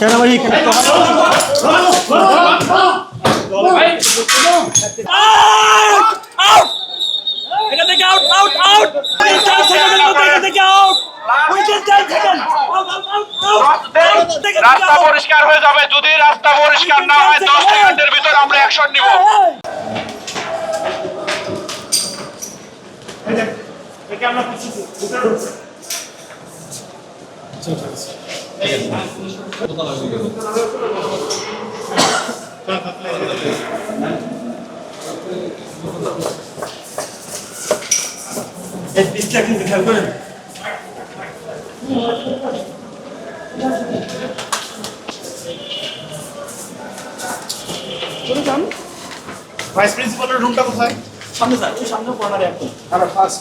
সেনাবাহিনী রাস্তা পরিষ্কার হয়ে যাবে। যদি রাস্তা পরিষ্কার না হয় 10 সেকেন্ডের ভিতর আমরা অ্যাকশন নিব। ভাইস প্রিন্সিপালের রুমটা কোথায়? সামনে স্যার, ওই সামনে কর্নারে একদম। আর ফার্স্ট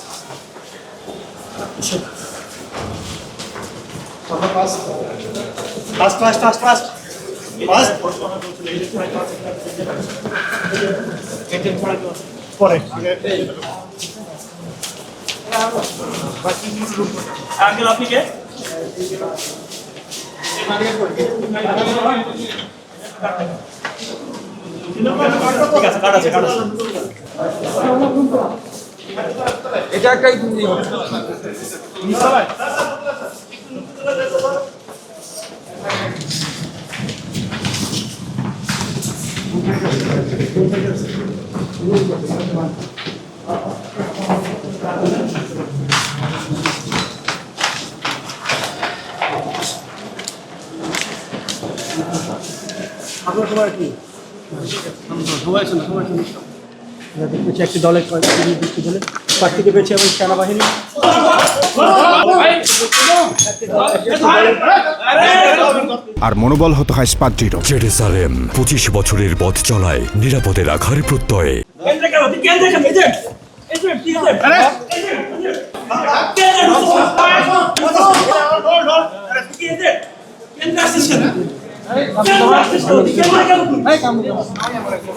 পরে আঙ্কেল আপনি কে? ঠিক আছে, কাট আছে, কাট আছে। এটা একটাই আপনার সবাই কি সবাই আছে না? সবাই পেয়েছি একটি দলের দুটি দলে প্রার্থীকে পেয়েছি এবং সেনাবাহিনী আর মনোবল হতে হয় স্পাদ্রিত। জেরুজালেম 25 বছরের পথ চলায় নিরাপদে রাখার প্রত্যয়ে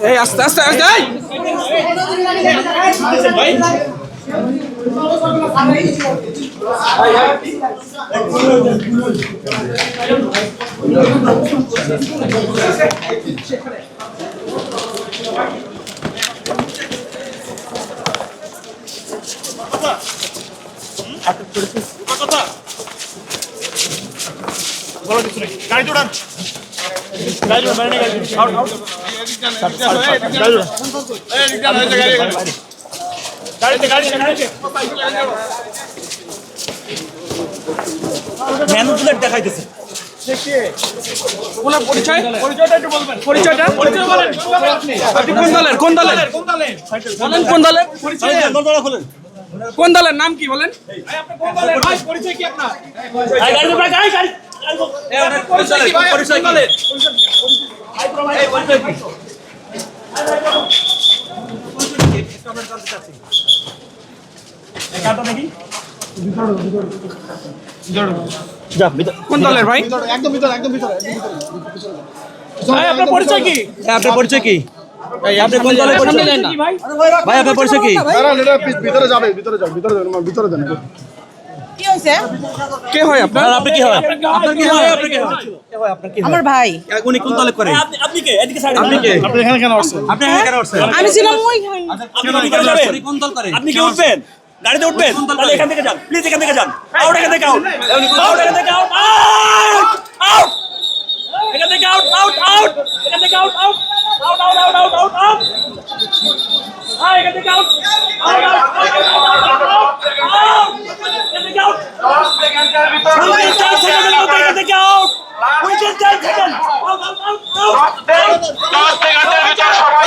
এই আস্তে আস্তে আস্তে গাড়ি উড়ান ম্যানুপুলেট দেখাইতেছে। ওনার পরিচয়টা একটু বলবেন। পরিচয় বলেন। আপনি কোন দলের? বলেন কোন দলের? পরিচয় দেন। কোন দলের নাম কি বলেন? পরিচয় কি আপনার? পরিচয় কি? কোন দলের ভাই? একদম ভিতরে আপনার পরিচয় কি? আপনার পরিচয় কি? আপনি কোন দলের পরিচয় দেন না? ভাই আপনার পরিচয় কি? ভিতরে যাবে ভিতরে দেন কে হয় আপনার? আপনি কি হয়? আপনার কি হয়? আপনার কি হয়? আপনার কি হয়? আমার ভাই। উনি কোন দলে করে? আপনি কে? এদিকে সাইড। আপনি কে? আপনি এখানে কেন আসছেন? আপনি এখানে কেন আসছেন? আমি ছিলাম ওইখানে। আপনি কি করে যাবেন? কোন দল করে? আপনি কি উঠবেন? গাড়িতে উঠবেন? তাহলে এখান থেকে যান। প্লিজ এখান থেকে যান। আউট, এখান থেকে আউট। আউট, এখান থেকে আউট। আউট। এখান থেকে আউট, আউট। এখান থেকে আউট, আউট। আউট। এখান থেকে আউট। আউট। এখান থেকে আউট। 10 সেকেন্ডের ভিতর 4 সেকেন্ডের মধ্যে এখান থেকে আউট। Within 10 second. আউট। 10 সেকেন্ডের ভিতর সবাই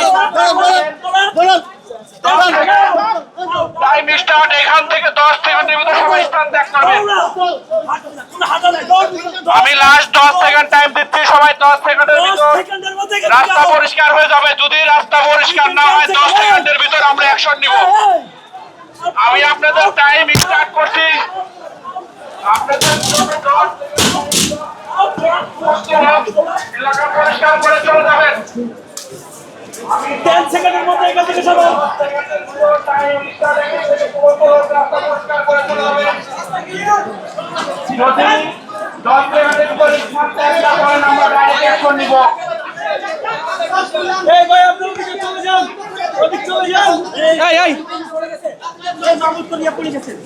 টাইম স্টার্ট। এখান থেকে 10 সেকেন্ডের ভিতর সবাই স্থান ত্যাগ করবেন। আমি লাস্ট 10 সেকেন্ড টাইম দিচ্ছি। সবাই 10 সেকেন্ডের ভিতর রাস্তা পরিষ্কার হয়ে যাবে। যদি রাস্তা পরিষ্কার না হয় 10 সেকেন্ডের ভিতর আমরা অ্যাকশন নিব। আমি আপনাদের টাইম স্টার্ট করছি। আপনাদের এলাকা পরিষ্কার করে চলে যাবেন। 10 সেকেন্ডের মধ্যে এখান থেকে সবাই টাইম 10 সেকেন্ডের ভিতরে স্মার্ট ট্যাগ না করেন আমরা ডাইরেক্ট অ্যাকশন নিব। এই ভাই আপনি ওদিকে চলে যান, ওদিকে চলে যান। এই এই মামুদ তো নিয়ে পড়ে গেছেন।